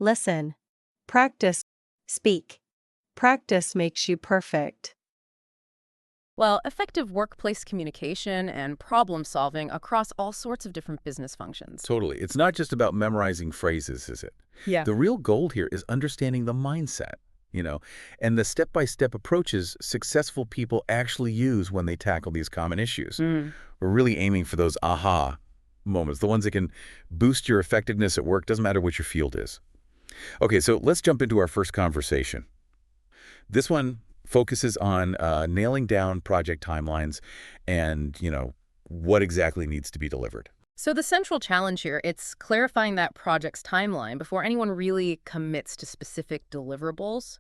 Listen. Practice. Speak. Practice makes you perfect. Well, effective workplace communication and problem solving across all sorts of different business functions. Totally. It's not just about memorizing phrases, is it? Yeah. The real goal here is understanding the mindset, and the step-by-step approaches successful people actually use when they tackle these common issues. Mm. We're really aiming for those aha moments, the ones that can boost your effectiveness at work, doesn't matter what your field is. Okay, so let's jump into our first conversation. This one focuses on nailing down project timelines and what exactly needs to be delivered. So the central challenge here, it's clarifying that project's timeline before anyone really commits to specific deliverables.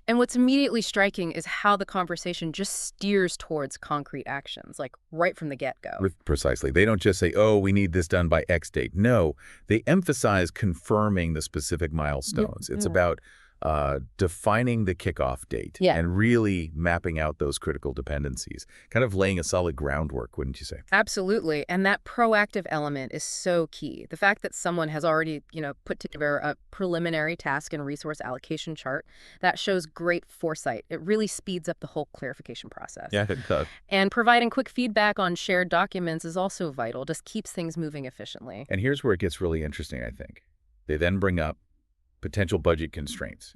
And what's immediately striking is how the conversation just steers towards concrete actions, like right from the get-go. Precisely. They don't just say, oh, we need this done by X date. No, they emphasize confirming the specific milestones. It's about defining the kickoff date and really mapping out those critical dependencies, kind of laying a solid groundwork, wouldn't you say? Absolutely. And that proactive element is so key. The fact that someone has already, put together a preliminary task and resource allocation chart, that shows great foresight. It really speeds up the whole clarification process. Yeah, it does. And providing quick feedback on shared documents is also vital, just keeps things moving efficiently. And here's where it gets really interesting, I think. They then bring up potential budget constraints.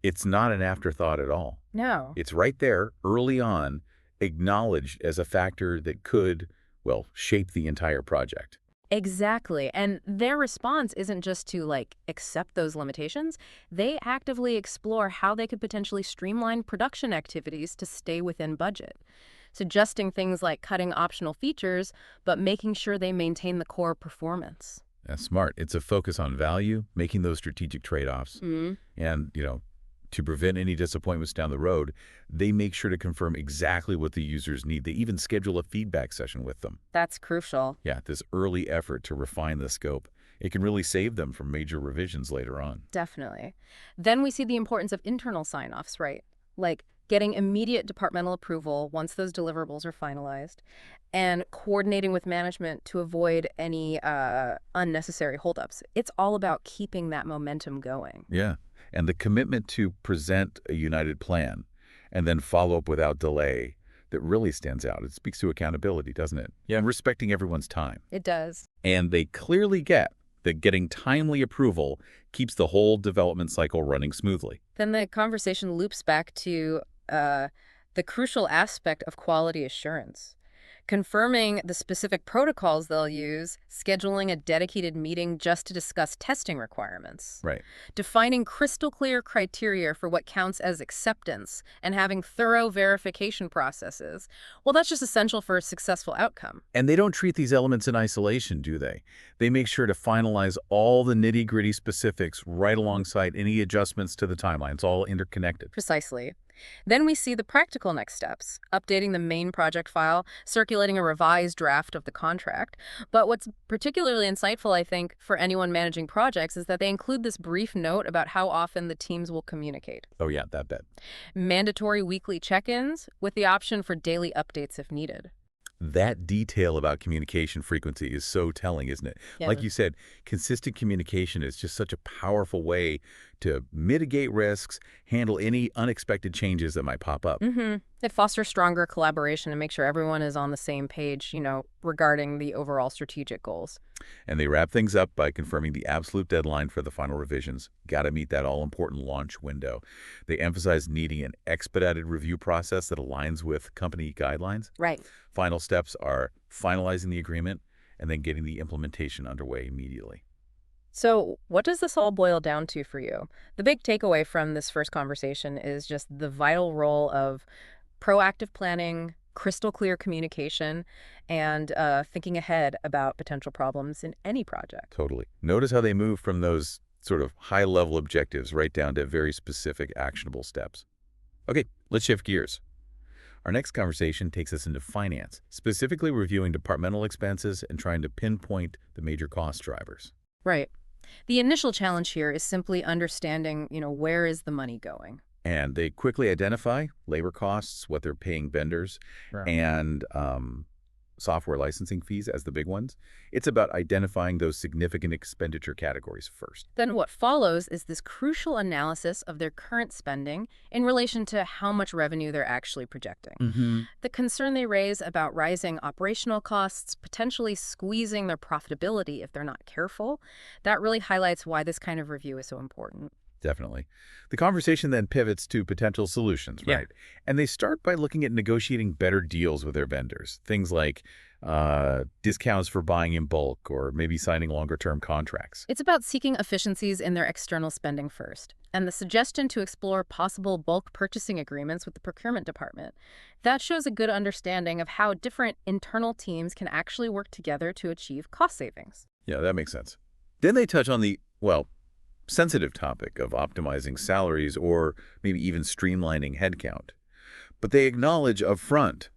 It's not an afterthought at all. No. It's right there, early on, acknowledged as a factor that could, well, shape the entire project. Exactly. And their response isn't just to, accept those limitations. They actively explore how they could potentially streamline production activities to stay within budget, suggesting things like cutting optional features, but making sure they maintain the core performance. That's smart. It's a focus on value, making those strategic trade-offs. And, to prevent any disappointments down the road, they make sure to confirm exactly what the users need. They even schedule a feedback session with them. That's crucial. Yeah, this early effort to refine the scope. It can really save them from major revisions later on. Definitely. Then we see the importance of internal sign-offs, right? Like getting immediate departmental approval once those deliverables are finalized, and coordinating with management to avoid any unnecessary holdups. It's all about keeping that momentum going. Yeah, and the commitment to present a united plan and then follow up without delay that really stands out. It speaks to accountability, doesn't it? Yeah, and respecting everyone's time. It does. And they clearly get that getting timely approval keeps the whole development cycle running smoothly. Then the conversation loops back to the crucial aspect of quality assurance. Confirming the specific protocols they'll use, scheduling a dedicated meeting just to discuss testing requirements. Right. Defining crystal clear criteria for what counts as acceptance, and having thorough verification processes. Well, that's just essential for a successful outcome. And they don't treat these elements in isolation, do they? They make sure to finalize all the nitty-gritty specifics right alongside any adjustments to the timeline. It's all interconnected. Precisely. Then we see the practical next steps, updating the main project file, circulating a revised draft of the contract. But what's particularly insightful, I think, for anyone managing projects is that they include this brief note about how often the teams will communicate. Oh yeah, that bet. Mandatory weekly check-ins with the option for daily updates if needed. That detail about communication frequency is so telling, isn't it? Yeah. Like you said, consistent communication is just such a powerful way to mitigate risks, handle any unexpected changes that might pop up. It fosters stronger collaboration and makes sure everyone is on the same page, regarding the overall strategic goals. And they wrap things up by confirming the absolute deadline for the final revisions. Got to meet that all-important launch window. They emphasize needing an expedited review process that aligns with company guidelines. Right. Final steps are finalizing the agreement and then getting the implementation underway immediately. So what does this all boil down to for you? The big takeaway from this first conversation is just the vital role of proactive planning, crystal clear communication, and thinking ahead about potential problems in any project. Totally. Notice how they move from those sort of high-level objectives right down to very specific actionable steps. Okay, let's shift gears. Our next conversation takes us into finance, specifically reviewing departmental expenses and trying to pinpoint the major cost drivers. Right. The initial challenge here is simply understanding, where is the money going? And they quickly identify labor costs, what they're paying vendors, Right. and software licensing fees as the big ones. It's about identifying those significant expenditure categories first. Then what follows is this crucial analysis of their current spending in relation to how much revenue they're actually projecting. Mm-hmm. The concern they raise about rising operational costs, potentially squeezing their profitability if they're not careful, that really highlights why this kind of review is so important. Definitely. The conversation then pivots to potential solutions, Yeah. right? And they start by looking at negotiating better deals with their vendors. Things like discounts for buying in bulk or maybe signing longer-term contracts. It's about seeking efficiencies in their external spending first, and the suggestion to explore possible bulk purchasing agreements with the procurement department. That shows a good understanding of how different internal teams can actually work together to achieve cost savings. Yeah, that makes sense. Then they touch on the, well, sensitive topic of optimizing salaries or maybe even streamlining headcount. But they acknowledge upfront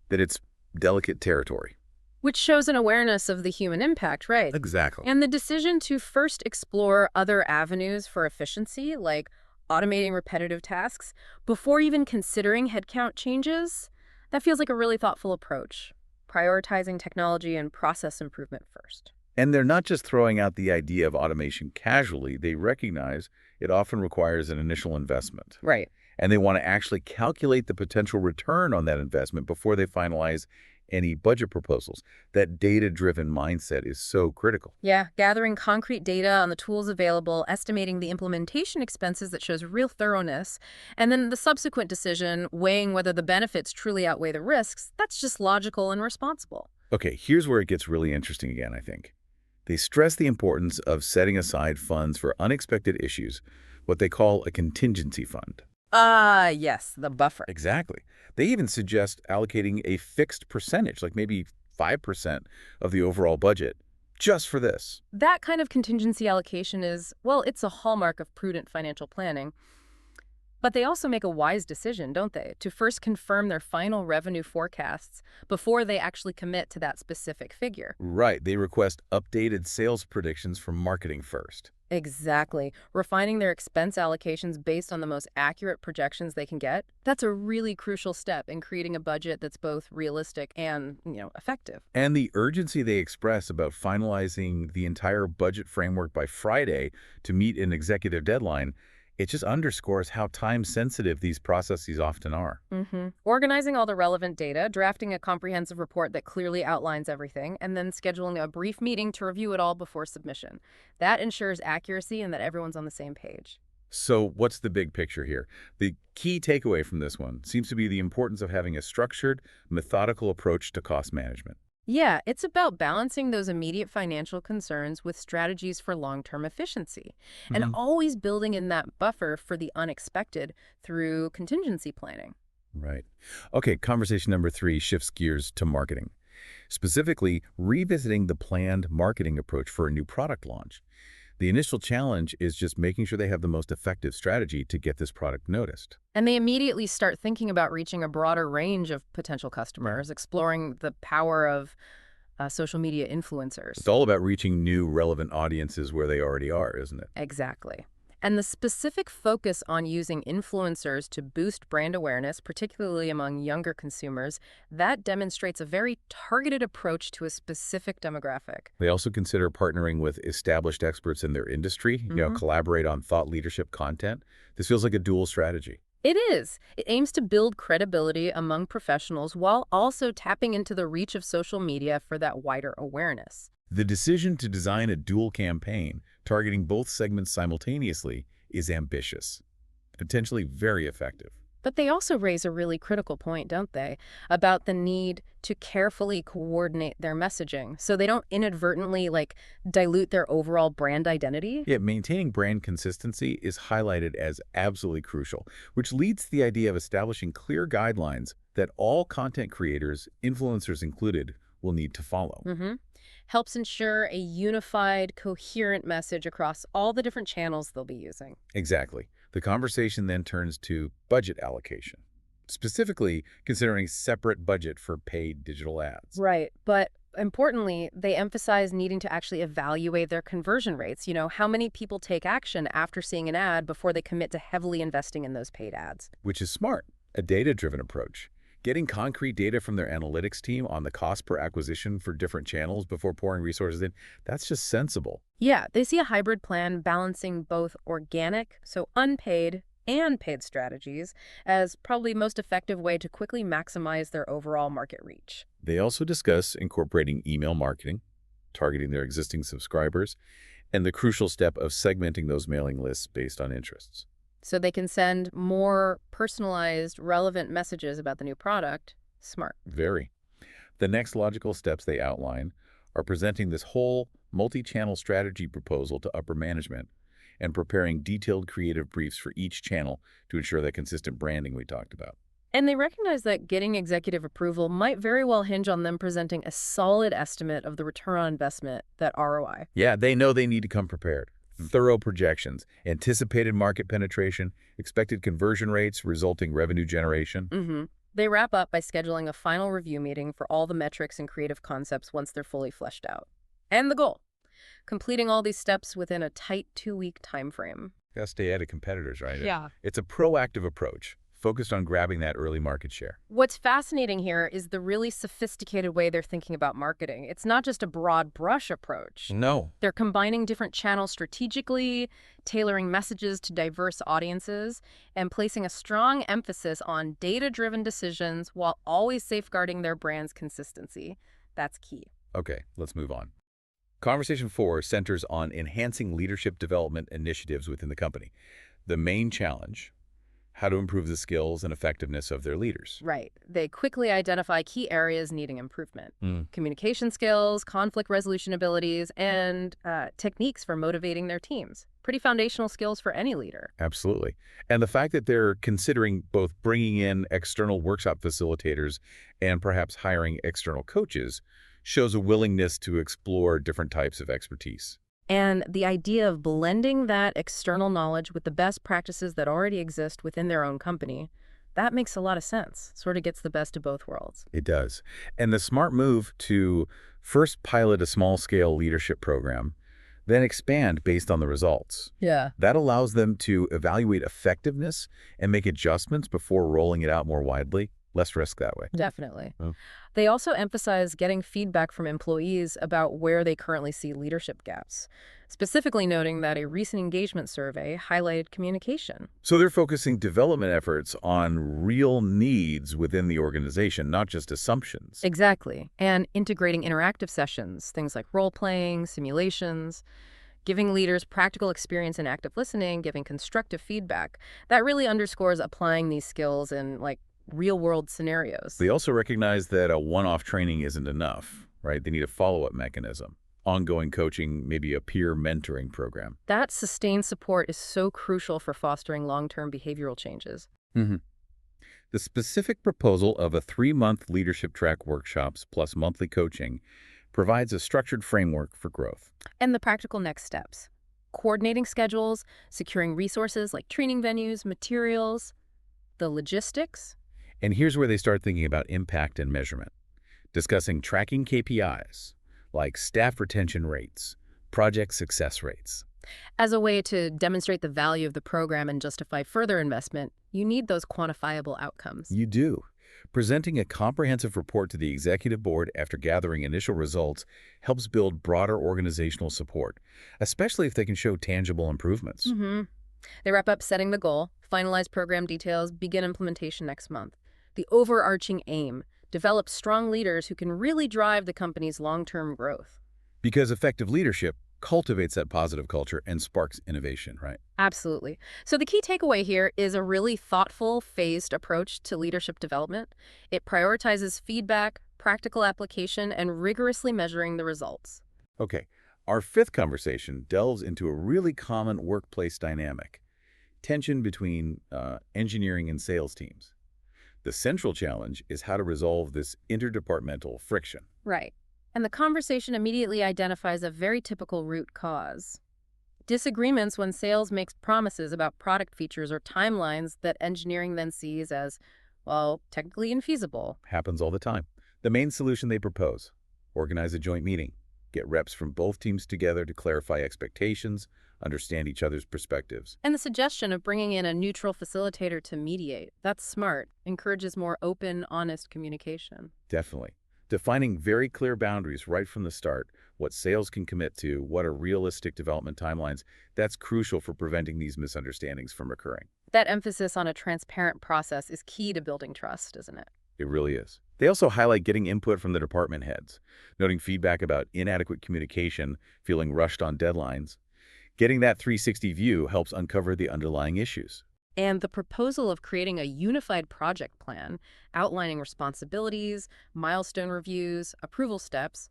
that it's delicate territory. Which shows an awareness of the human impact, right? Exactly. And the decision to first explore other avenues for efficiency, like automating repetitive tasks, before even considering headcount changes, that feels like a really thoughtful approach, prioritizing technology and process improvement first. And they're not just throwing out the idea of automation casually. They recognize it often requires an initial investment. Right. And they want to actually calculate the potential return on that investment before they finalize any budget proposals. That data-driven mindset is so critical. Yeah, gathering concrete data on the tools available, estimating the implementation expenses that shows real thoroughness, and then the subsequent decision, weighing whether the benefits truly outweigh the risks, that's just logical and responsible. Okay, here's where it gets really interesting again, I think. They stress the importance of setting aside funds for unexpected issues, what they call a contingency fund. Yes, the buffer. Exactly. They even suggest allocating a fixed percentage, like maybe 5% of the overall budget, just for this. That kind of contingency allocation is, well, it's a hallmark of prudent financial planning. But they also make a wise decision, don't they, to first confirm their final revenue forecasts before they actually commit to that specific figure. Right. They request updated sales predictions from marketing first. Exactly. Refining their expense allocations based on the most accurate projections they can get, that's a really crucial step in creating a budget that's both realistic and, effective. And the urgency they express about finalizing the entire budget framework by Friday to meet an executive deadline, it just underscores how time-sensitive these processes often are. Organizing all the relevant data, drafting a comprehensive report that clearly outlines everything, and then scheduling a brief meeting to review it all before submission. That ensures accuracy and that everyone's on the same page. So what's the big picture here? The key takeaway from this one seems to be the importance of having a structured, methodical approach to cost management. Yeah, it's about balancing those immediate financial concerns with strategies for long-term efficiency, and always building in that buffer for the unexpected through contingency planning. Right. Okay, conversation number 3 shifts gears to marketing, specifically revisiting the planned marketing approach for a new product launch. The initial challenge is just making sure they have the most effective strategy to get this product noticed. And they immediately start thinking about reaching a broader range of potential customers, exploring the power of social media influencers. It's all about reaching new, relevant audiences where they already are, isn't it? Exactly. And the specific focus on using influencers to boost brand awareness, particularly among younger consumers, that demonstrates a very targeted approach to a specific demographic. They also consider partnering with established experts in their industry, collaborate on thought leadership content. This feels like a dual strategy. It is. It aims to build credibility among professionals while also tapping into the reach of social media for that wider awareness. The decision to design a dual campaign targeting both segments simultaneously is ambitious, potentially very effective. But they also raise a really critical point, don't they, about the need to carefully coordinate their messaging so they don't inadvertently, dilute their overall brand identity. Yet maintaining brand consistency is highlighted as absolutely crucial, which leads to the idea of establishing clear guidelines that all content creators, influencers included, will need to follow. Helps ensure a unified, coherent message across all the different channels they'll be using. Exactly. The conversation then turns to budget allocation, specifically considering separate budget for paid digital ads. Right, but importantly, they emphasize needing to actually evaluate their conversion rates. How many people take action after seeing an ad before they commit to heavily investing in those paid ads. Which is smart, a data-driven approach. Getting concrete data from their analytics team on the cost per acquisition for different channels before pouring resources in, that's just sensible. Yeah, they see a hybrid plan balancing both organic, so unpaid, and paid strategies as probably most effective way to quickly maximize their overall market reach. They also discuss incorporating email marketing, targeting their existing subscribers, and the crucial step of segmenting those mailing lists based on interests. So they can send more personalized, relevant messages about the new product. Smart. Very. The next logical steps they outline are presenting this whole multi-channel strategy proposal to upper management and preparing detailed creative briefs for each channel to ensure that consistent branding we talked about. And they recognize that getting executive approval might very well hinge on them presenting a solid estimate of the return on investment, that ROI. Yeah, they know they need to come prepared. Thorough projections, anticipated market penetration, expected conversion rates, resulting revenue generation. They wrap up by scheduling a final review meeting for all the metrics and creative concepts once they're fully fleshed out. And the goal, completing all these steps within a tight 2-week time frame. Gotta stay ahead of competitors, right? Yeah. It's a proactive approach, focused on grabbing that early market share. What's fascinating here is the really sophisticated way they're thinking about marketing. It's not just a broad brush approach. No. They're combining different channels strategically, tailoring messages to diverse audiences, and placing a strong emphasis on data-driven decisions while always safeguarding their brand's consistency. That's key. Okay, let's move on. Conversation 4 centers on enhancing leadership development initiatives within the company. The main challenge: how to improve the skills and effectiveness of their leaders. Right. They quickly identify key areas needing improvement. Communication skills, conflict resolution abilities, and techniques for motivating their teams. Pretty foundational skills for any leader. Absolutely. And the fact that they're considering both bringing in external workshop facilitators and perhaps hiring external coaches shows a willingness to explore different types of expertise. And the idea of blending that external knowledge with the best practices that already exist within their own company, that makes a lot of sense. Sort of gets the best of both worlds. It does. And the smart move to first pilot a small-scale leadership program, then expand based on the results. Yeah. That allows them to evaluate effectiveness and make adjustments before rolling it out more widely. Less risk that way. Definitely. Oh. They also emphasize getting feedback from employees about where they currently see leadership gaps, specifically noting that a recent engagement survey highlighted communication. So they're focusing development efforts on real needs within the organization, not just assumptions. Exactly. And integrating interactive sessions, things like role-playing, simulations, giving leaders practical experience in active listening, giving constructive feedback. That really underscores applying these skills in, real-world scenarios. They also recognize that a one-off training isn't enough, right? They need a follow-up mechanism, ongoing coaching, maybe a peer mentoring program. That sustained support is so crucial for fostering long-term behavioral changes. The specific proposal of a 3-month leadership track workshops plus monthly coaching provides a structured framework for growth. And the practical next steps: coordinating schedules, securing resources like training venues, materials, the logistics. And here's where they start thinking about impact and measurement, discussing tracking KPIs like staff retention rates, project success rates. As a way to demonstrate the value of the program and justify further investment, you need those quantifiable outcomes. You do. Presenting a comprehensive report to the executive board after gathering initial results helps build broader organizational support, especially if they can show tangible improvements. They wrap up setting the goal, finalize program details, begin implementation next month. The overarching aim: develop strong leaders who can really drive the company's long-term growth. Because effective leadership cultivates that positive culture and sparks innovation, right? Absolutely. So the key takeaway here is a really thoughtful, phased approach to leadership development. It prioritizes feedback, practical application, and rigorously measuring the results. Okay, our 5th conversation delves into a really common workplace dynamic: tension between engineering and sales teams. The central challenge is how to resolve this interdepartmental friction. Right. And the conversation immediately identifies a very typical root cause: disagreements when sales makes promises about product features or timelines that engineering then sees as, well, technically infeasible. Happens all the time. The main solution they propose: organize a joint meeting, get reps from both teams together to clarify expectations, understand each other's perspectives. And the suggestion of bringing in a neutral facilitator to mediate, that's smart, encourages more open, honest communication. Definitely. Defining very clear boundaries right from the start, what sales can commit to, what are realistic development timelines, that's crucial for preventing these misunderstandings from occurring. That emphasis on a transparent process is key to building trust, isn't it? It really is. They also highlight getting input from the department heads, noting feedback about inadequate communication, feeling rushed on deadlines. Getting that 360 view helps uncover the underlying issues. And the proposal of creating a unified project plan, outlining responsibilities, milestone reviews, approval steps,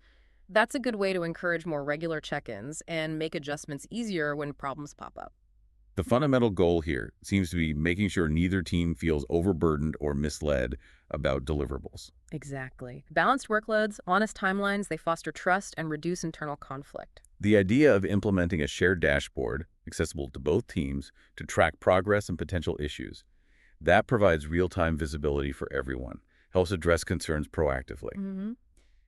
that's a good way to encourage more regular check-ins and make adjustments easier when problems pop up. The fundamental goal here seems to be making sure neither team feels overburdened or misled about deliverables. Exactly. Balanced workloads, honest timelines, they foster trust and reduce internal conflict. The idea of implementing a shared dashboard, accessible to both teams, to track progress and potential issues, that provides real-time visibility for everyone, helps address concerns proactively.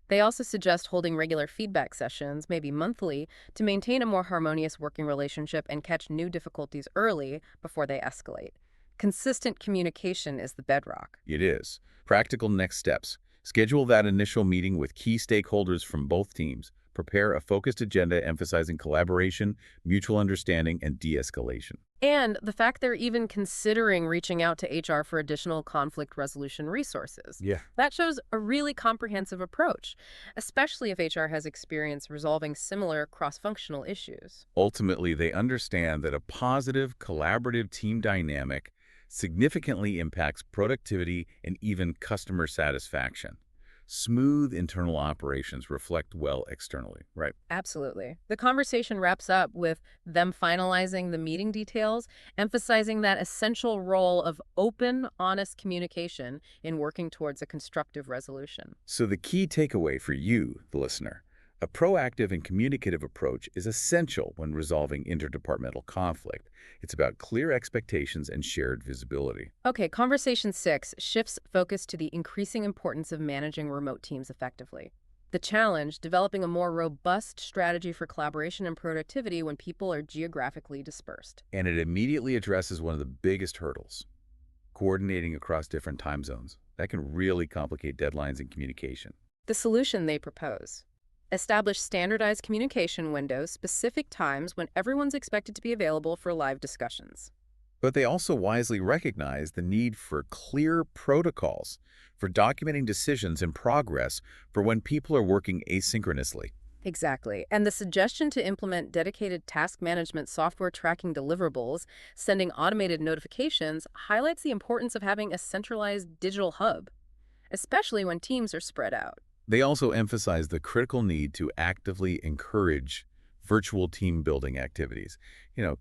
They also suggest holding regular feedback sessions, maybe monthly, to maintain a more harmonious working relationship and catch new difficulties early before they escalate. Consistent communication is the bedrock. It is. Practical next steps. Schedule that initial meeting with key stakeholders from both teams. Prepare a focused agenda emphasizing collaboration, mutual understanding, and de-escalation. And the fact they're even considering reaching out to HR for additional conflict resolution resources. Yeah. That shows a really comprehensive approach, especially if HR has experience resolving similar cross-functional issues. Ultimately, they understand that a positive, collaborative team dynamic significantly impacts productivity and even customer satisfaction. Smooth internal operations reflect well externally, right? Absolutely. The conversation wraps up with them finalizing the meeting details, emphasizing that essential role of open, honest communication in working towards a constructive resolution. So the key takeaway for you, the listener, a proactive and communicative approach is essential when resolving interdepartmental conflict. It's about clear expectations and shared visibility. Okay, conversation 6 shifts focus to the increasing importance of managing remote teams effectively. The challenge, developing a more robust strategy for collaboration and productivity when people are geographically dispersed. And it immediately addresses one of the biggest hurdles, coordinating across different time zones. That can really complicate deadlines and communication. The solution they propose: establish standardized communication windows, specific times when everyone's expected to be available for live discussions. But they also wisely recognize the need for clear protocols for documenting decisions and progress for when people are working asynchronously. Exactly. And the suggestion to implement dedicated task management software tracking deliverables, sending automated notifications, highlights the importance of having a centralized digital hub, especially when teams are spread out. They also emphasize the critical need to actively encourage virtual team building activities.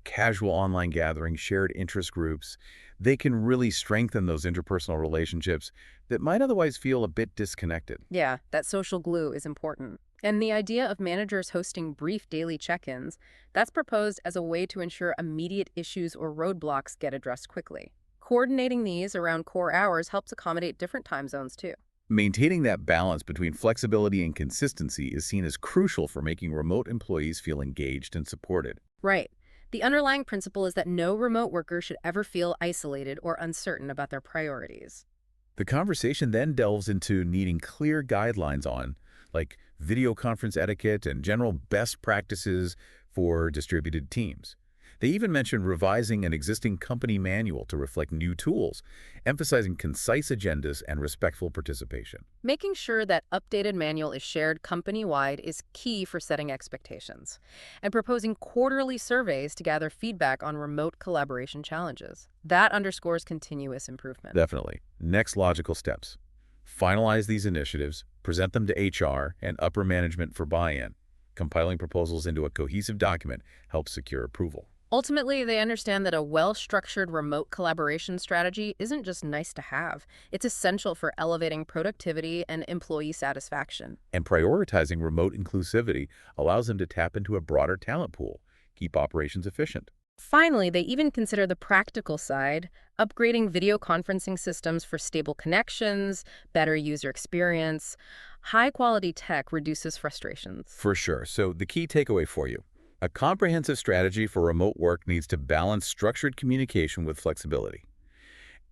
Casual online gatherings, shared interest groups, they can really strengthen those interpersonal relationships that might otherwise feel a bit disconnected. Yeah, that social glue is important. And the idea of managers hosting brief daily check-ins, that's proposed as a way to ensure immediate issues or roadblocks get addressed quickly. Coordinating these around core hours helps accommodate different time zones too. Maintaining that balance between flexibility and consistency is seen as crucial for making remote employees feel engaged and supported. Right. The underlying principle is that no remote worker should ever feel isolated or uncertain about their priorities. The conversation then delves into needing clear guidelines on, like video conference etiquette and general best practices for distributed teams. They even mentioned revising an existing company manual to reflect new tools, emphasizing concise agendas and respectful participation. Making sure that updated manual is shared company-wide is key for setting expectations, and proposing quarterly surveys to gather feedback on remote collaboration challenges. That underscores continuous improvement. Definitely. Next logical steps. Finalize these initiatives, present them to HR and upper management for buy-in. Compiling proposals into a cohesive document helps secure approval. Ultimately, they understand that a well-structured remote collaboration strategy isn't just nice to have. It's essential for elevating productivity and employee satisfaction. And prioritizing remote inclusivity allows them to tap into a broader talent pool, keep operations efficient. Finally, they even consider the practical side, upgrading video conferencing systems for stable connections, better user experience. High-quality tech reduces frustrations. For sure. So the key takeaway for you: A comprehensive strategy for remote work needs to balance structured communication with flexibility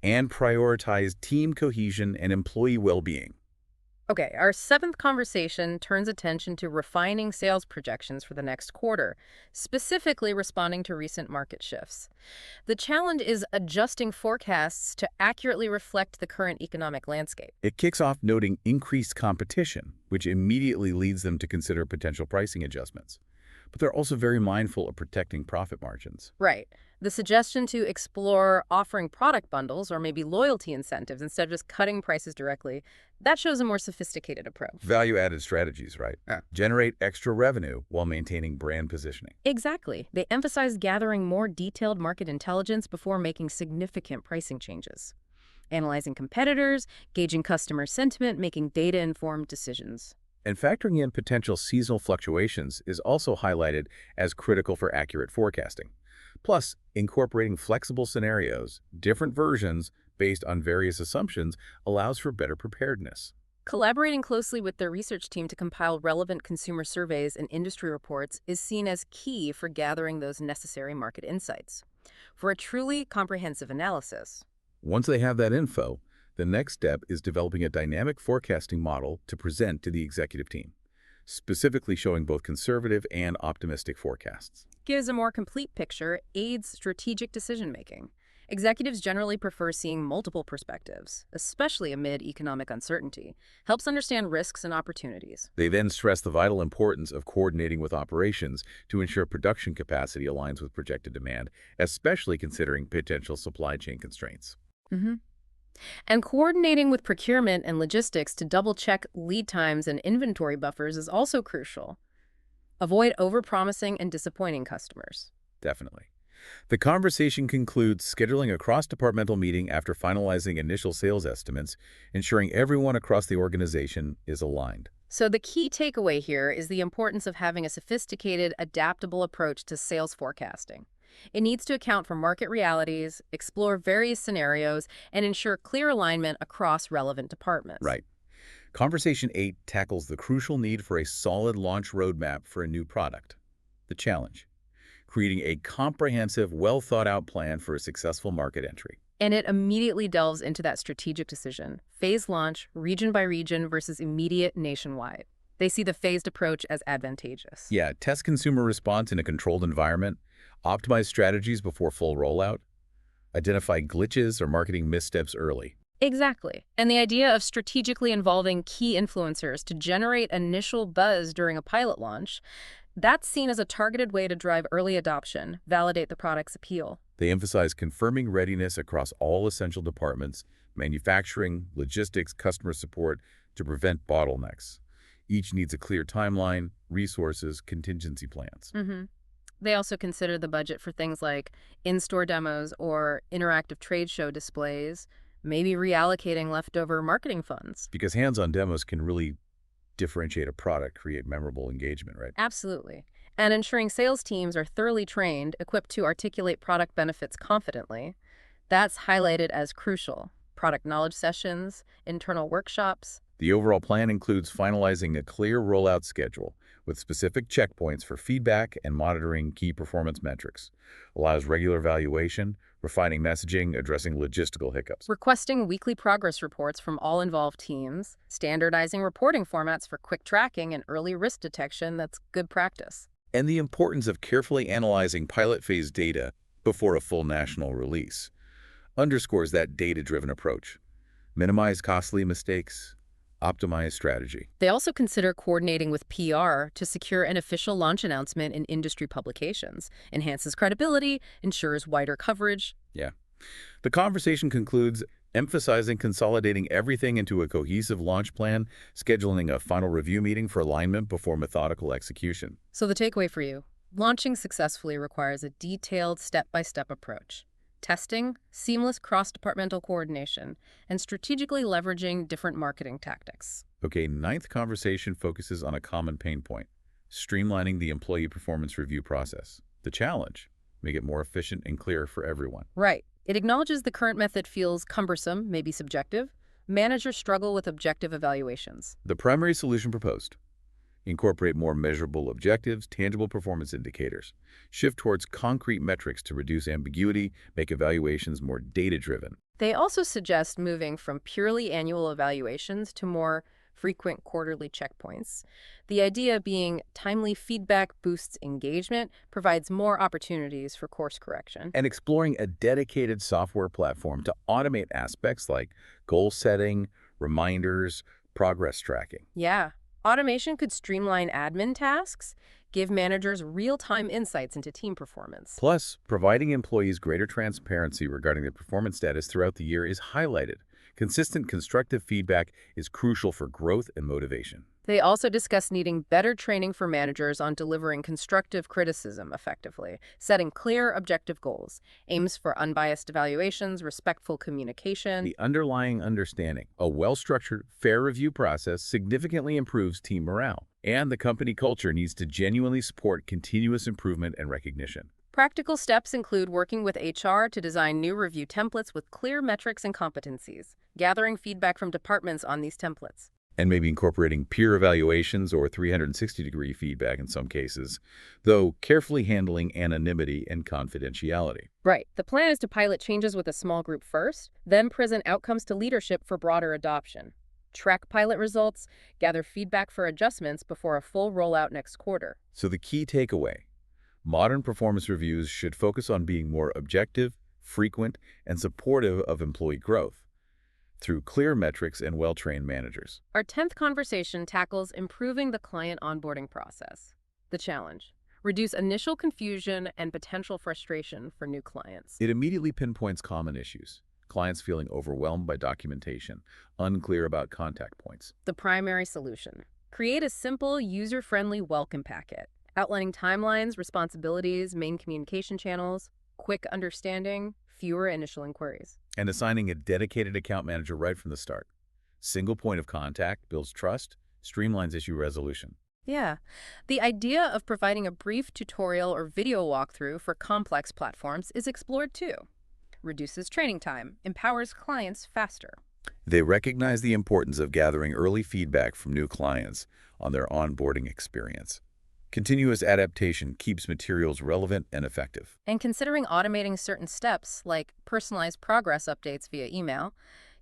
and prioritize team cohesion and employee well-being. Okay, our seventh conversation turns attention to refining sales projections for the next quarter, specifically responding to recent market shifts. The challenge is adjusting forecasts to accurately reflect the current economic landscape. It kicks off noting increased competition, which immediately leads them to consider potential pricing adjustments. But they're also very mindful of protecting profit margins. Right. The suggestion to explore offering product bundles or maybe loyalty incentives instead of just cutting prices directly, that shows a more sophisticated approach. Value-added strategies, right? Yeah. Generate extra revenue while maintaining brand positioning. Exactly. They emphasize gathering more detailed market intelligence before making significant pricing changes. Analyzing competitors, gauging customer sentiment, making data-informed decisions. And factoring in potential seasonal fluctuations is also highlighted as critical for accurate forecasting. Plus, incorporating flexible scenarios, different versions based on various assumptions, allows for better preparedness. Collaborating closely with their research team to compile relevant consumer surveys and industry reports is seen as key for gathering those necessary market insights. For a truly comprehensive analysis, Once they have that info, the next step is developing a dynamic forecasting model to present to the executive team, specifically showing both conservative and optimistic forecasts. gives a more complete picture, aids strategic decision-making. Executives generally prefer seeing multiple perspectives, especially amid economic uncertainty, helps understand risks and opportunities. They then stress the vital importance of coordinating with operations to ensure production capacity aligns with projected demand, especially considering potential supply chain constraints. hmm And coordinating with procurement and logistics to double-check lead times and inventory buffers is also crucial. Avoid overpromising and disappointing customers. Definitely. The conversation concludes scheduling a cross-departmental meeting after finalizing initial sales estimates, ensuring everyone across the organization is aligned. So the key takeaway here is the importance of having a sophisticated, adaptable approach to sales forecasting. It needs to account for market realities, explore various scenarios, and ensure clear alignment across relevant departments. Right. Conversation 8 tackles the crucial need for a solid launch roadmap for a new product. The challenge: creating a comprehensive, well-thought-out plan for a successful market entry. And it immediately delves into that strategic decision, phase launch, region by region versus immediate nationwide. They see the phased approach as advantageous. Yeah, test consumer response in a controlled environment, optimize strategies before full rollout, identify glitches or marketing missteps early. Exactly. And the idea of strategically involving key influencers to generate initial buzz during a pilot launch, that's seen as a targeted way to drive early adoption, validate the product's appeal. They emphasize confirming readiness across all essential departments, manufacturing, logistics, customer support, to prevent bottlenecks. Each needs a clear timeline, resources, contingency plans. They also consider the budget for things like in-store demos or interactive trade show displays, maybe reallocating leftover marketing funds. Because hands-on demos can really differentiate a product, create memorable engagement, right? Absolutely. And ensuring sales teams are thoroughly trained, equipped to articulate product benefits confidently, that's highlighted as crucial. Product knowledge sessions, internal workshops. The overall plan includes finalizing a clear rollout schedule with specific checkpoints for feedback and monitoring key performance metrics, allows regular evaluation, refining messaging, addressing logistical hiccups. Requesting weekly progress reports from all involved teams, standardizing reporting formats for quick tracking and early risk detection, that's good practice. And the importance of carefully analyzing pilot phase data before a full national release underscores that data-driven approach. Minimize costly mistakes, optimize strategy. They also consider coordinating with PR to secure an official launch announcement in industry publications, enhances credibility, ensures wider coverage. Yeah. The conversation concludes emphasizing consolidating everything into a cohesive launch plan, scheduling a final review meeting for alignment before methodical execution. So the takeaway for you, launching successfully requires a detailed step-by-step approach. Testing, seamless cross-departmental coordination, and strategically leveraging different marketing tactics. Okay, ninth conversation focuses on a common pain point: streamlining the employee performance review process. The challenge: make it more efficient and clear for everyone. Right. It acknowledges the current method feels cumbersome, maybe subjective. Managers struggle with objective evaluations. The primary solution proposed: Incorporate more measurable objectives, tangible performance indicators. Shift towards concrete metrics to reduce ambiguity, make evaluations more data-driven. They also suggest moving from purely annual evaluations to more frequent quarterly checkpoints. The idea being timely feedback boosts engagement, provides more opportunities for course correction. And exploring a dedicated software platform to automate aspects like goal setting, reminders, progress tracking. Yeah, automation could streamline admin tasks, give managers real-time insights into team performance. Plus, providing employees greater transparency regarding their performance status throughout the year is highlighted. Consistent constructive feedback is crucial for growth and motivation. They also discuss needing better training for managers on delivering constructive criticism effectively, setting clear, objective goals, aims for unbiased evaluations, respectful communication. The underlying understanding, a well-structured, fair review process significantly improves team morale, and the company culture needs to genuinely support continuous improvement and recognition. Practical steps include working with HR to design new review templates with clear metrics and competencies, gathering feedback from departments on these templates. And maybe incorporating peer evaluations or 360-degree feedback in some cases, though carefully handling anonymity and confidentiality. Right. The plan is to pilot changes with a small group first, then present outcomes to leadership for broader adoption. Track pilot results, gather feedback for adjustments before a full rollout next quarter. So the key takeaway: modern performance reviews should focus on being more objective, frequent, and supportive of employee growth through clear metrics and well-trained managers. Our 10th conversation tackles improving the client onboarding process. The challenge: reduce initial confusion and potential frustration for new clients. It immediately pinpoints common issues. Clients feeling overwhelmed by documentation, unclear about contact points. The primary solution: create a simple, user-friendly welcome packet, outlining timelines, responsibilities, main communication channels, quick understanding, fewer initial inquiries. And assigning a dedicated account manager right from the start. Single point of contact builds trust, streamlines issue resolution. Yeah. The idea of providing a brief tutorial or video walkthrough for complex platforms is explored too. Reduces training time, empowers clients faster. They recognize the importance of gathering early feedback from new clients on their onboarding experience. Continuous adaptation keeps materials relevant and effective. And considering automating certain steps, like personalized progress updates via email,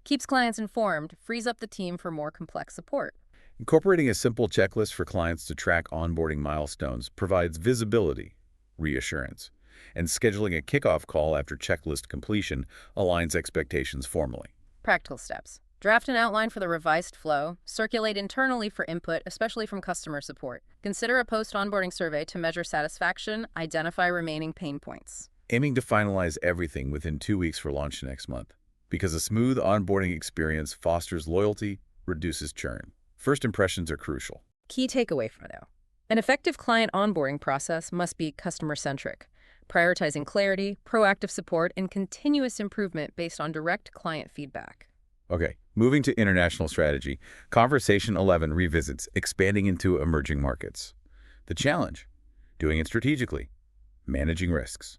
keeps clients informed, frees up the team for more complex support. Incorporating a simple checklist for clients to track onboarding milestones provides visibility, reassurance, and scheduling a kickoff call after checklist completion aligns expectations formally. Practical steps: draft an outline for the revised flow, circulate internally for input, especially from customer support. Consider a post-onboarding survey to measure satisfaction, identify remaining pain points. Aiming to finalize everything within 2 weeks for launch next month, because a smooth onboarding experience fosters loyalty, reduces churn. First impressions are crucial. Key takeaway from it, though: an effective client onboarding process must be customer-centric, prioritizing clarity, proactive support, and continuous improvement based on direct client feedback. Okay, moving to international strategy, Conversation 11 revisits expanding into emerging markets. The challenge: doing it strategically, managing risks.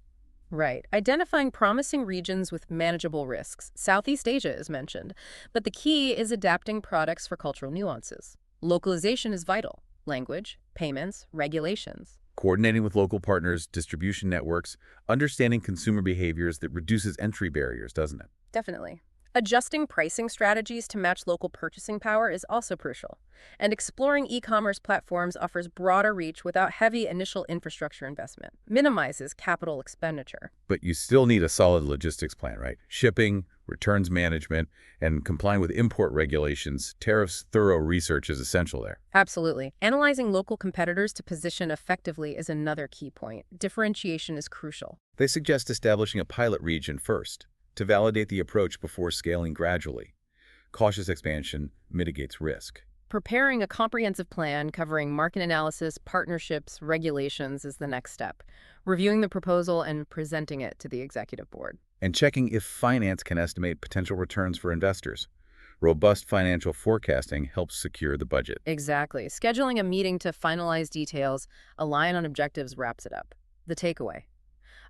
Right. Identifying promising regions with manageable risks. Southeast Asia is mentioned, but the key is adapting products for cultural nuances. Localization is vital: language, payments, regulations. Coordinating with local partners, distribution networks, understanding consumer behaviors that reduces entry barriers, doesn't it? Definitely. Adjusting pricing strategies to match local purchasing power is also crucial. And exploring e-commerce platforms offers broader reach without heavy initial infrastructure investment, minimizes capital expenditure. But you still need a solid logistics plan, right? Shipping, returns management, and complying with import regulations, tariffs, thorough research is essential there. Absolutely. Analyzing local competitors to position effectively is another key point. Differentiation is crucial. They suggest establishing a pilot region first, to validate the approach before scaling gradually. Cautious expansion mitigates risk. Preparing a comprehensive plan covering market analysis, partnerships, regulations is the next step. Reviewing the proposal and presenting it to the executive board. And checking if finance can estimate potential returns for investors. Robust financial forecasting helps secure the budget. Exactly. Scheduling a meeting to finalize details, align on objectives wraps it up. The takeaway: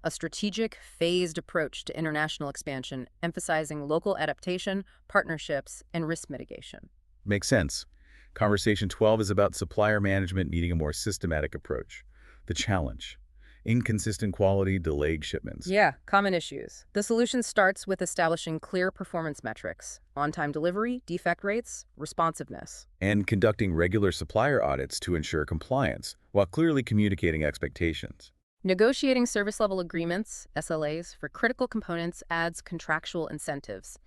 a strategic, phased approach to international expansion, emphasizing local adaptation, partnerships, and risk mitigation. Makes sense. Conversation 12 is about supplier management needing a more systematic approach. The challenge: inconsistent quality, delayed shipments. Yeah, common issues. The solution starts with establishing clear performance metrics: on-time delivery, defect rates, responsiveness. And conducting regular supplier audits to ensure compliance, while clearly communicating expectations. Negotiating service-level agreements, SLAs, for critical components adds contractual incentives.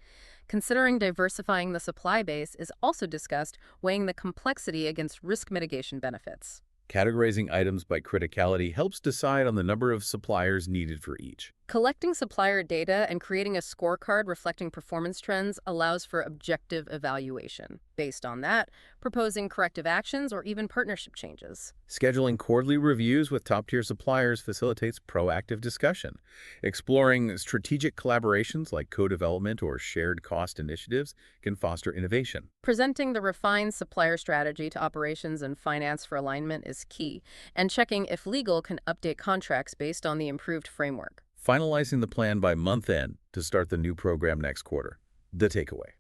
Considering diversifying the supply base is also discussed, weighing the complexity against risk mitigation benefits. Categorizing items by criticality helps decide on the number of suppliers needed for each. Collecting supplier data and creating a scorecard reflecting performance trends allows for objective evaluation. Based on that, proposing corrective actions or even partnership changes. Scheduling quarterly reviews with top-tier suppliers facilitates proactive discussion. Exploring strategic collaborations like co-development or shared cost initiatives can foster innovation. Presenting the refined supplier strategy to operations and finance for alignment is key, and checking if legal can update contracts based on the improved framework. Finalizing the plan by month end to start the new program next quarter. The takeaway: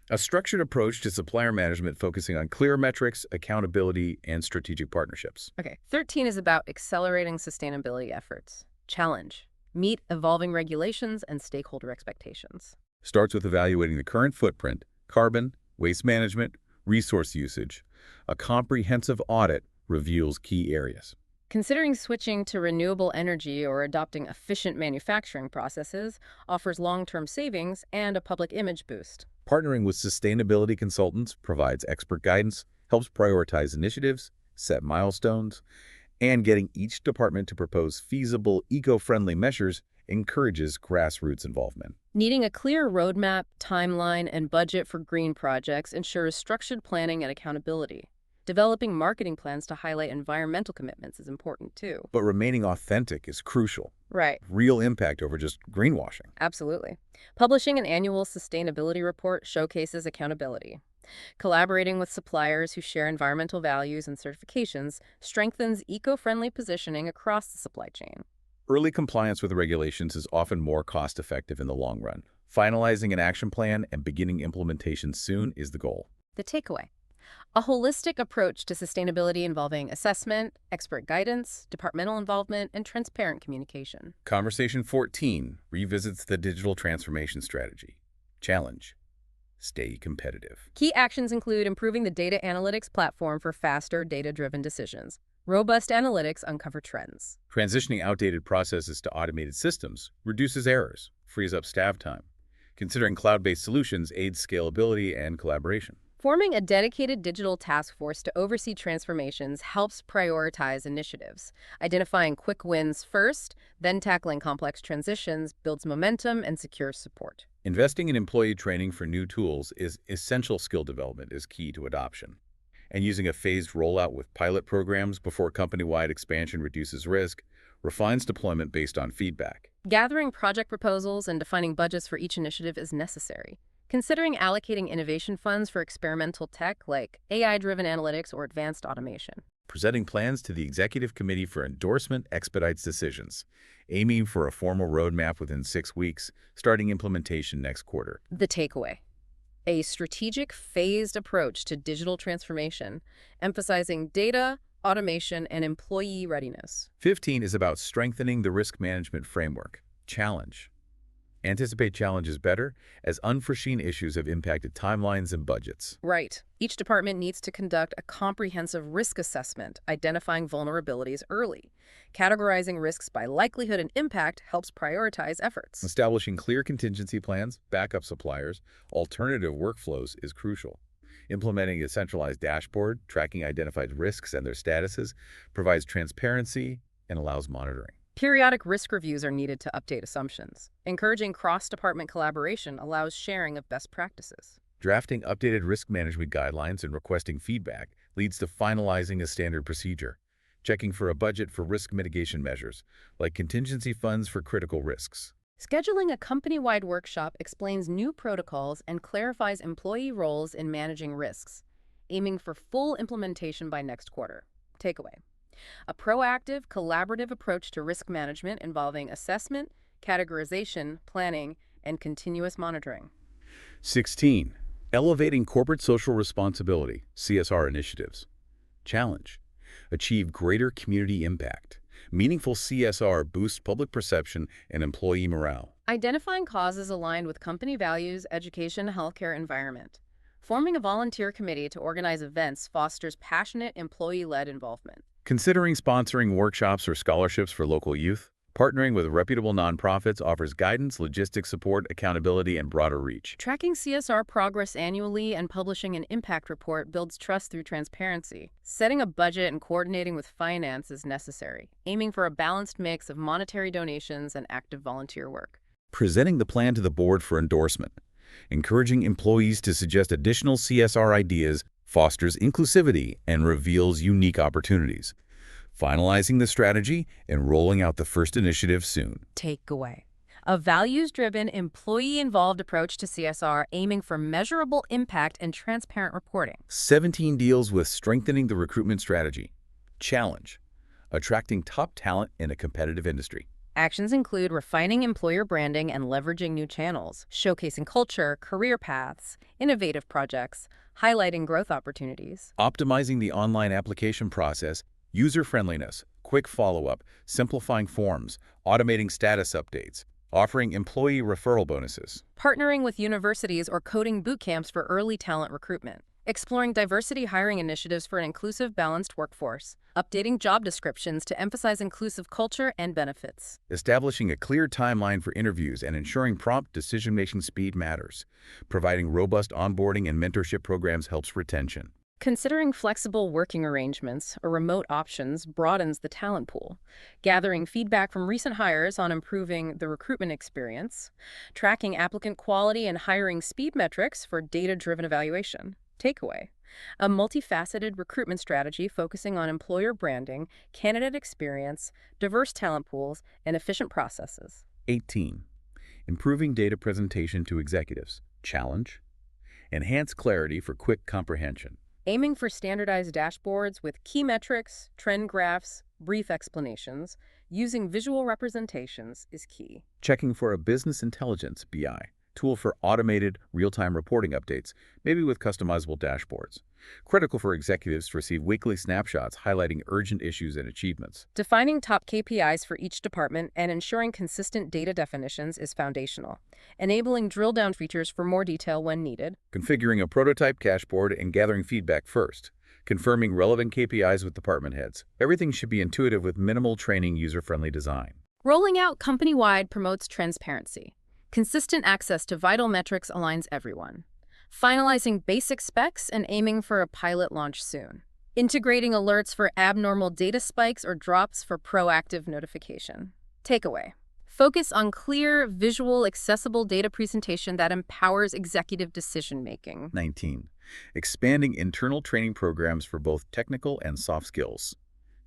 a structured approach to supplier management focusing on clear metrics, accountability, and strategic partnerships. Okay, 13 is about accelerating sustainability efforts. Challenge: meet evolving regulations and stakeholder expectations. Starts with evaluating the current footprint, carbon, waste management, resource usage. A comprehensive audit reveals key areas. Considering switching to renewable energy or adopting efficient manufacturing processes offers long-term savings and a public image boost. Partnering with sustainability consultants provides expert guidance, helps prioritize initiatives, set milestones, and getting each department to propose feasible, eco-friendly measures encourages grassroots involvement. Needing a clear roadmap, timeline, and budget for green projects ensures structured planning and accountability. Developing marketing plans to highlight environmental commitments is important too. But remaining authentic is crucial. Right. Real impact over just greenwashing. Absolutely. Publishing an annual sustainability report showcases accountability. Collaborating with suppliers who share environmental values and certifications strengthens eco-friendly positioning across the supply chain. Early compliance with regulations is often more cost-effective in the long run. Finalizing an action plan and beginning implementation soon is the goal. The takeaway: a holistic approach to sustainability involving assessment, expert guidance, departmental involvement, and transparent communication. Conversation 14 revisits the digital transformation strategy. Challenge: stay competitive. Key actions include improving the data analytics platform for faster, data-driven decisions. Robust analytics uncover trends. Transitioning outdated processes to automated systems reduces errors, frees up staff time. Considering cloud-based solutions aids scalability and collaboration. Forming a dedicated digital task force to oversee transformations helps prioritize initiatives. Identifying quick wins first, then tackling complex transitions builds momentum and secures support. Investing in employee training for new tools is essential. Skill development is key to adoption. And using a phased rollout with pilot programs before company-wide expansion reduces risk, refines deployment based on feedback. Gathering project proposals and defining budgets for each initiative is necessary. Considering allocating innovation funds for experimental tech like AI-driven analytics or advanced automation. Presenting plans to the executive committee for endorsement expedites decisions. Aiming for a formal roadmap within 6 weeks, starting implementation next quarter. The takeaway: a strategic, phased approach to digital transformation, emphasizing data, automation, and employee readiness. 15 is about strengthening the risk management framework. Challenge: anticipate challenges better, as unforeseen issues have impacted timelines and budgets. Right. Each department needs to conduct a comprehensive risk assessment, identifying vulnerabilities early. Categorizing risks by likelihood and impact helps prioritize efforts. Establishing clear contingency plans, backup suppliers, alternative workflows is crucial. Implementing a centralized dashboard, tracking identified risks and their statuses, provides transparency and allows monitoring. Periodic risk reviews are needed to update assumptions. Encouraging cross-department collaboration allows sharing of best practices. Drafting updated risk management guidelines and requesting feedback leads to finalizing a standard procedure. Checking for a budget for risk mitigation measures, like contingency funds for critical risks. Scheduling a company-wide workshop explains new protocols and clarifies employee roles in managing risks, aiming for full implementation by next quarter. Takeaway: a proactive, collaborative approach to risk management involving assessment, categorization, planning, and continuous monitoring. 16. Elevating corporate social responsibility, CSR initiatives. Challenge. Achieve greater community impact. Meaningful CSR boosts public perception and employee morale. Identifying causes aligned with company values, education, healthcare, environment. Forming a volunteer committee to organize events fosters passionate employee-led involvement. Considering sponsoring workshops or scholarships for local youth. Partnering with reputable nonprofits offers guidance, logistics support, accountability, and broader reach. Tracking CSR progress annually and publishing an impact report builds trust through transparency. Setting a budget and coordinating with finance is necessary, aiming for a balanced mix of monetary donations and active volunteer work. Presenting the plan to the board for endorsement. Encouraging employees to suggest additional CSR ideas fosters inclusivity and reveals unique opportunities. Finalizing the strategy and rolling out the first initiative soon. Takeaway: a values-driven, employee-involved approach to CSR aiming for measurable impact and transparent reporting. 17 deals with strengthening the recruitment strategy. Challenge. Attracting top talent in a competitive industry. Actions include refining employer branding and leveraging new channels, showcasing culture, career paths, innovative projects, highlighting growth opportunities. Optimizing the online application process, user-friendliness, quick follow-up, simplifying forms, automating status updates, offering employee referral bonuses. Partnering with universities or coding boot camps for early talent recruitment. Exploring diversity hiring initiatives for an inclusive, balanced workforce. Updating job descriptions to emphasize inclusive culture and benefits. Establishing a clear timeline for interviews and ensuring prompt decision-making speed matters. Providing robust onboarding and mentorship programs helps retention. Considering flexible working arrangements or remote options broadens the talent pool. Gathering feedback from recent hires on improving the recruitment experience. Tracking applicant quality and hiring speed metrics for data-driven evaluation. Takeaway: a multifaceted recruitment strategy focusing on employer branding, candidate experience, diverse talent pools, and efficient processes. 18. Improving data presentation to executives. Challenge. Enhance clarity for quick comprehension. Aiming for standardized dashboards with key metrics, trend graphs, brief explanations, using visual representations is key. Checking for a business intelligence (BI) tool for automated real-time reporting updates, maybe with customizable dashboards. Critical for executives to receive weekly snapshots highlighting urgent issues and achievements. Defining top KPIs for each department and ensuring consistent data definitions is foundational, enabling drill-down features for more detail when needed. Configuring a prototype dashboard and gathering feedback first. Confirming relevant KPIs with department heads. Everything should be intuitive with minimal training, user-friendly design. Rolling out company-wide promotes transparency. Consistent access to vital metrics aligns everyone. Finalizing basic specs and aiming for a pilot launch soon. Integrating alerts for abnormal data spikes or drops for proactive notification. Takeaway: focus on clear, visual, accessible data presentation that empowers executive decision-making. 19. Expanding internal training programs for both technical and soft skills.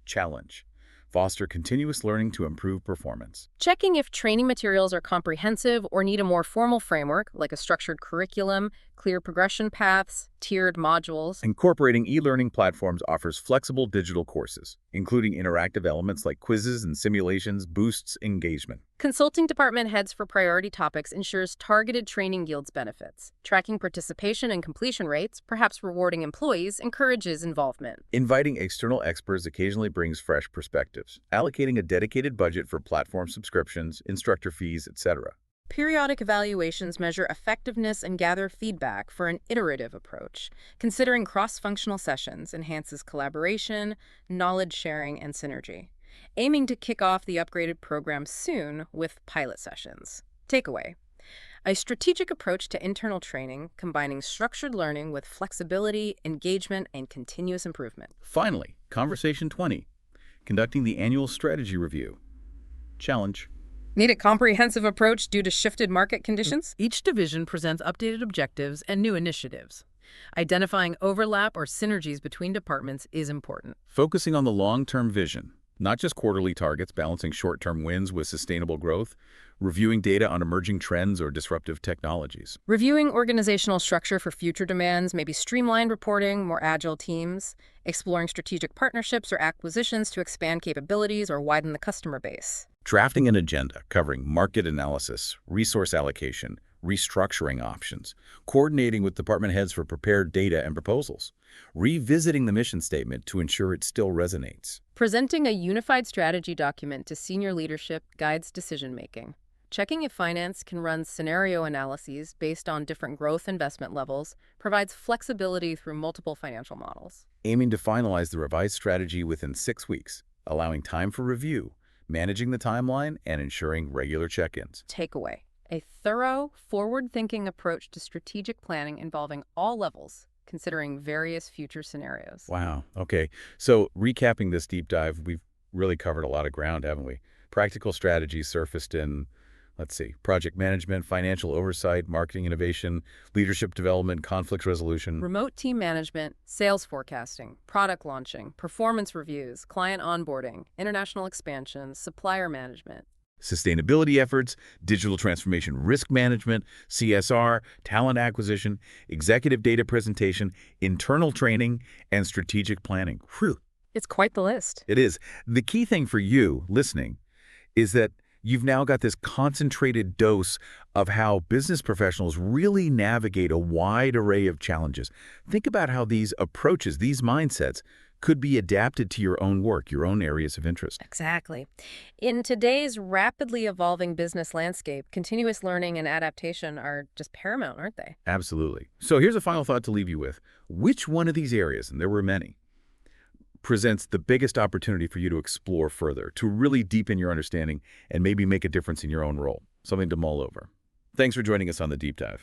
Challenge. Foster continuous learning to improve performance. Checking if training materials are comprehensive or need a more formal framework, like a structured curriculum, clear progression paths, tiered modules. Incorporating e-learning platforms offers flexible digital courses, including interactive elements like quizzes and simulations boosts engagement. Consulting department heads for priority topics ensures targeted training yields benefits. Tracking participation and completion rates, perhaps rewarding employees, encourages involvement. Inviting external experts occasionally brings fresh perspectives. Allocating a dedicated budget for platform subscriptions, instructor fees, etc. Periodic evaluations measure effectiveness and gather feedback for an iterative approach. Considering cross-functional sessions enhances collaboration, knowledge sharing, and synergy. Aiming to kick off the upgraded program soon with pilot sessions. Takeaway: a strategic approach to internal training, combining structured learning with flexibility, engagement, and continuous improvement. Finally, Conversation 20. Conducting the annual strategy review. Challenge. Need a comprehensive approach due to shifted market conditions? Each division presents updated objectives and new initiatives. Identifying overlap or synergies between departments is important. Focusing on the long-term vision, not just quarterly targets, balancing short-term wins with sustainable growth, reviewing data on emerging trends or disruptive technologies. Reviewing organizational structure for future demands, maybe streamlined reporting, more agile teams, exploring strategic partnerships or acquisitions to expand capabilities or widen the customer base. Drafting an agenda covering market analysis, resource allocation, restructuring options, coordinating with department heads for prepared data and proposals, revisiting the mission statement to ensure it still resonates. Presenting a unified strategy document to senior leadership guides decision-making. Checking if finance can run scenario analyses based on different growth investment levels provides flexibility through multiple financial models. Aiming to finalize the revised strategy within 6 weeks, allowing time for review, managing the timeline, and ensuring regular check-ins. Takeaway: a thorough, forward-thinking approach to strategic planning involving all levels, considering various future scenarios. Wow. Okay. So recapping this deep dive, we've really covered a lot of ground, haven't we? Practical strategies surfaced in, let's see, project management, financial oversight, marketing innovation, leadership development, conflict resolution. Remote team management, sales forecasting, product launching, performance reviews, client onboarding, international expansion, supplier management. Sustainability efforts, digital transformation risk management, CSR, talent acquisition, executive data presentation, internal training, and strategic planning. Whew. It's quite the list. It is. The key thing for you listening is that you've now got this concentrated dose of how business professionals really navigate a wide array of challenges. Think about how these approaches, these mindsets, could be adapted to your own work, your own areas of interest. Exactly. In today's rapidly evolving business landscape, continuous learning and adaptation are just paramount, aren't they? Absolutely. So here's a final thought to leave you with. Which one of these areas, and there were many, presents the biggest opportunity for you to explore further, to really deepen your understanding and maybe make a difference in your own role? Something to mull over. Thanks for joining us on The Deep Dive.